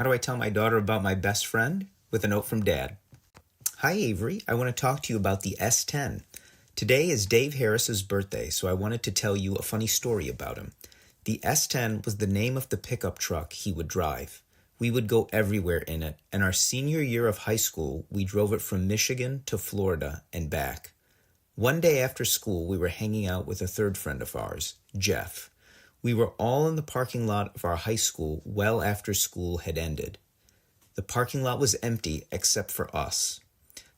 How do I tell my daughter about my best friend? With a note from Dad. Hi Avery, I want to talk to you about the S10. Today is Dave Harris's birthday, so I wanted to tell you a funny story about him. The S10 was the name of the pickup truck he would drive. We would go everywhere in it, and our senior year of high school, we drove it from Michigan to Florida and back. One day after school, we were hanging out with a third friend of ours, Jeff. We were all in the parking lot of our high school well after school had ended. The parking lot was empty except for us.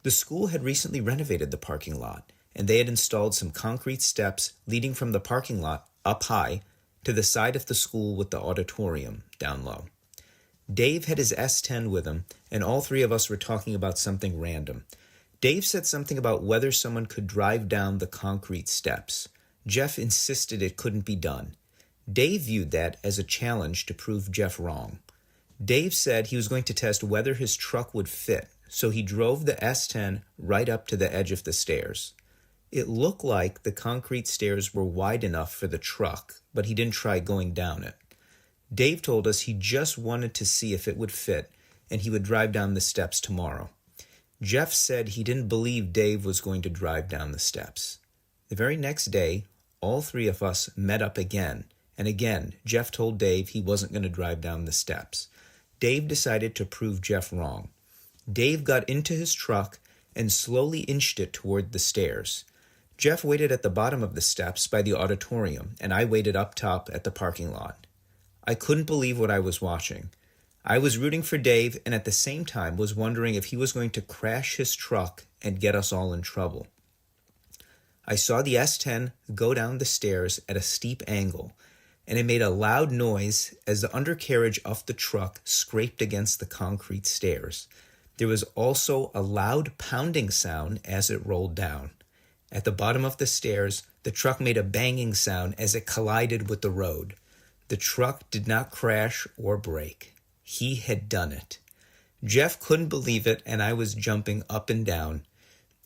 The school had recently renovated the parking lot, and they had installed some concrete steps leading from the parking lot up high to the side of the school with the auditorium down low. Dave had his S10 with him, and all three of us were talking about something random. Dave said something about whether someone could drive down the concrete steps. Jeff insisted it couldn't be done. Dave viewed that as a challenge to prove Jeff wrong. Dave said he was going to test whether his truck would fit, so he drove the S10 right up to the edge of the stairs. It looked like the concrete stairs were wide enough for the truck, but he didn't try going down it. Dave told us he just wanted to see if it would fit, and he would drive down the steps tomorrow. Jeff said he didn't believe Dave was going to drive down the steps. The very next day, all three of us met up again, and again, Jeff told Dave he wasn't going to drive down the steps. Dave decided to prove Jeff wrong. Dave got into his truck and slowly inched it toward the stairs. Jeff waited at the bottom of the steps by the auditorium, and I waited up top at the parking lot. I couldn't believe what I was watching. I was rooting for Dave and at the same time was wondering if he was going to crash his truck and get us all in trouble. I saw the S10 go down the stairs at a steep angle, and it made a loud noise as the undercarriage of the truck scraped against the concrete stairs. There was also a loud pounding sound as it rolled down. At the bottom of the stairs, the truck made a banging sound as it collided with the road. The truck did not crash or break. He had done it. Jeff couldn't believe it, and I was jumping up and down.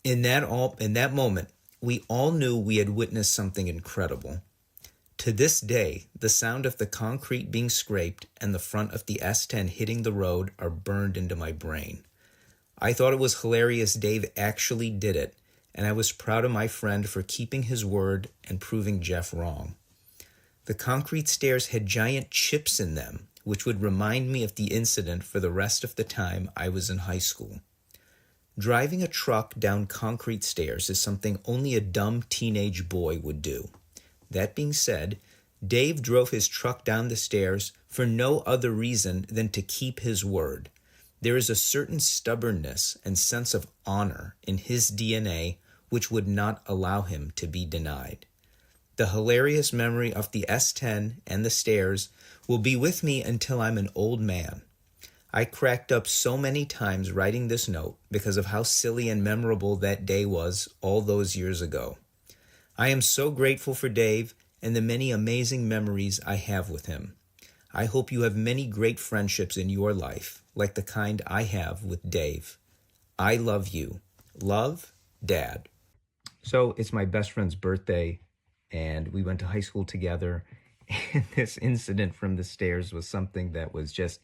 In that moment, we all knew we had witnessed something incredible. To this day, the sound of the concrete being scraped and the front of the S10 hitting the road are burned into my brain. I thought it was hilarious Dave actually did it, and I was proud of my friend for keeping his word and proving Jeff wrong. The concrete stairs had giant chips in them, which would remind me of the incident for the rest of the time I was in high school. Driving a truck down concrete stairs is something only a dumb teenage boy would do. That being said, Dave drove his truck down the stairs for no other reason than to keep his word. There is a certain stubbornness and sense of honor in his DNA which would not allow him to be denied. The hilarious memory of the S10 and the stairs will be with me until I'm an old man. I cracked up so many times writing this note because of how silly and memorable that day was all those years ago. I am so grateful for Dave and the many amazing memories I have with him. I hope you have many great friendships in your life, like the kind I have with Dave. I love you. Love, Dad. So it's my best friend's birthday, and we went to high school together, and this incident from the stairs was something that was just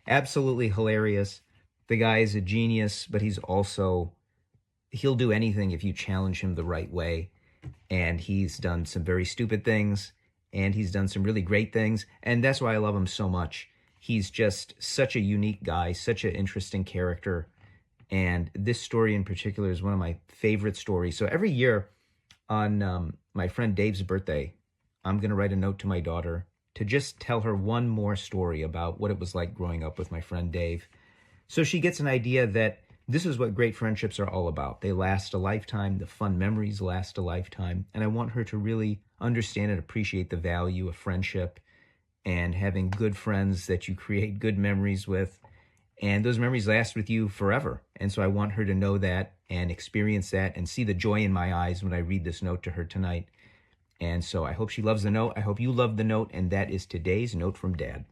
absolutely hilarious. The guy is a genius, but he'll do anything if you challenge him the right way. And he's done some very stupid things, and he's done some really great things, and that's why I love him so much. He's just such a unique guy, such an interesting character, and this story in particular is one of my favorite stories. So every year on my friend Dave's birthday, I'm going to write a note to my daughter to just tell her one more story about what it was like growing up with my friend Dave, so she gets an idea that this is what great friendships are all about. They last a lifetime. The fun memories last a lifetime. And I want her to really understand and appreciate the value of friendship and having good friends that you create good memories with. And those memories last with you forever. And so I want her to know that and experience that and see the joy in my eyes when I read this note to her tonight. And so I hope she loves the note. I hope you love the note. And that is today's note from Dad.